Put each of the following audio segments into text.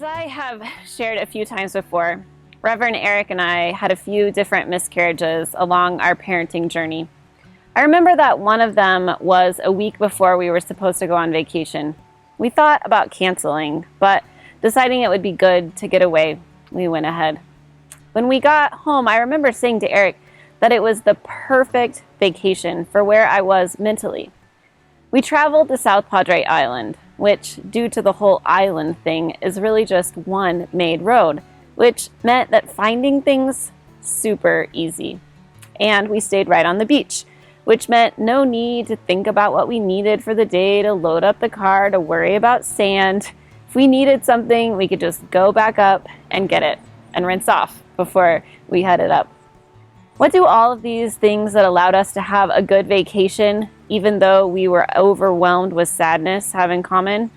As I have shared a few times before, Reverend Eric and I had a few different miscarriages along our parenting journey. I remember that one of them was a week before we were supposed to go on vacation. We thought about canceling, but deciding it would be good to get away, we went ahead. When we got home, I remember saying to Eric that it was the perfect vacation for where I was mentally. We traveled to South Padre Island, which, due to the whole island thing, is really just one made road, which meant that finding things super easy. And we stayed right on the beach, which meant no need to think about what we needed for the day, to load up the car, to worry about sand. If we needed something, we could just go back up and get it and rinse off before we headed up. What do all of these things that allowed us to have a good vacation, even though we were overwhelmed with sadness, have in common?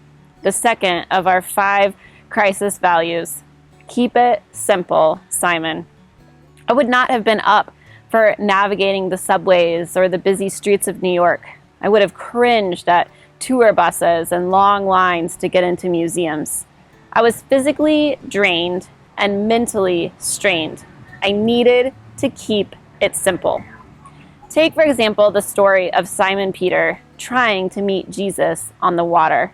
The second of our 5 crisis values: keep it simple, Simon. I would not have been up for navigating the subways or the busy streets of New York. I would have cringed at tour buses and long lines to get into museums. I was physically drained and mentally strained. I needed to keep it simple. Take, for example, the story of Simon Peter trying to meet Jesus on the water.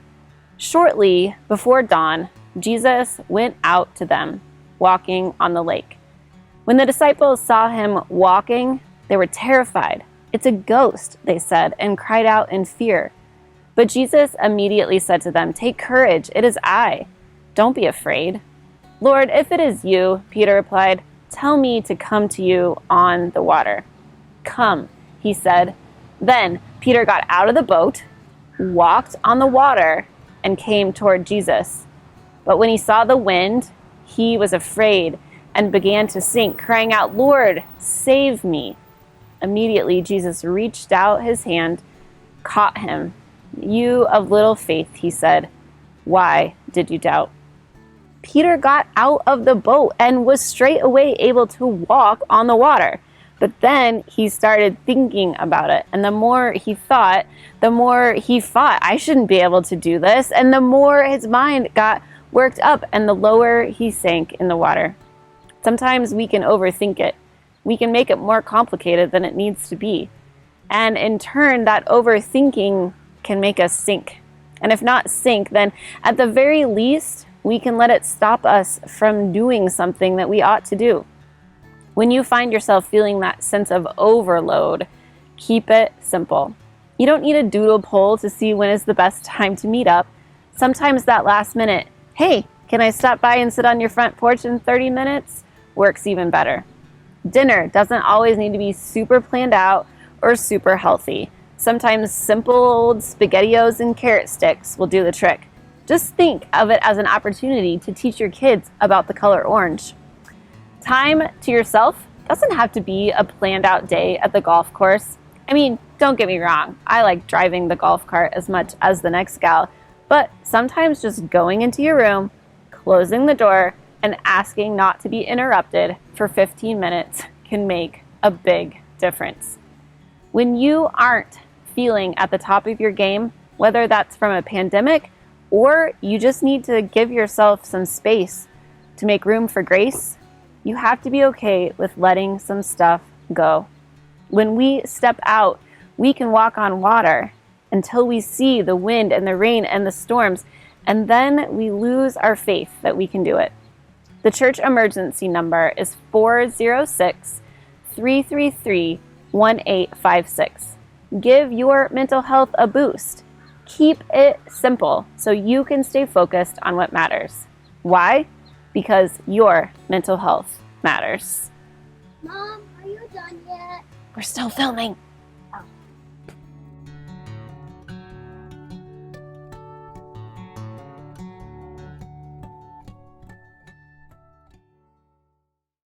Shortly before dawn, Jesus went out to them, walking on the lake. When the disciples saw him walking, they were terrified. "It's a ghost," they said, and cried out in fear. But Jesus immediately said to them, "Take courage, it is I. Don't be afraid." "Lord, if it is you," Peter replied, "tell me to come to you on the water." "Come," he said. Then Peter got out of the boat, walked on the water, and came toward Jesus. But when he saw the wind, he was afraid and began to sink, crying out, "Lord, save me." Immediately Jesus reached out his hand, caught him. "You of little faith," he said, "why did you doubt?" Peter got out of the boat and was straight away able to walk on the water. But then he started thinking about it. And the more he thought, the more he fought. "I shouldn't be able to do this." And the more his mind got worked up and the lower he sank in the water. Sometimes we can overthink it. We can make it more complicated than it needs to be. And in turn, that overthinking can make us sink. And if not sink, then at the very least, we can let it stop us from doing something that we ought to do. When you find yourself feeling that sense of overload, keep it simple. You don't need a doodle poll to see when is the best time to meet up. Sometimes that last minute, "Hey, can I stop by and sit on your front porch in 30 minutes?" works even better. Dinner doesn't always need to be super planned out or super healthy. Sometimes simple old SpaghettiOs and carrot sticks will do the trick. Just think of it as an opportunity to teach your kids about the color orange. Time to yourself doesn't have to be a planned out day at the golf course. I mean, don't get me wrong, I like driving the golf cart as much as the next gal, but sometimes just going into your room, closing the door, and asking not to be interrupted for 15 minutes can make a big difference. When you aren't feeling at the top of your game, whether that's from a pandemic or you just need to give yourself some space to make room for grace, you have to be okay with letting some stuff go. When we step out, we can walk on water until we see the wind and the rain and the storms, and then we lose our faith that we can do it. The church emergency number is 406-333-1856. Give your mental health a boost. Keep it simple so you can stay focused on what matters. Why? Because your mental health matters. Mom, are you done yet? We're still filming.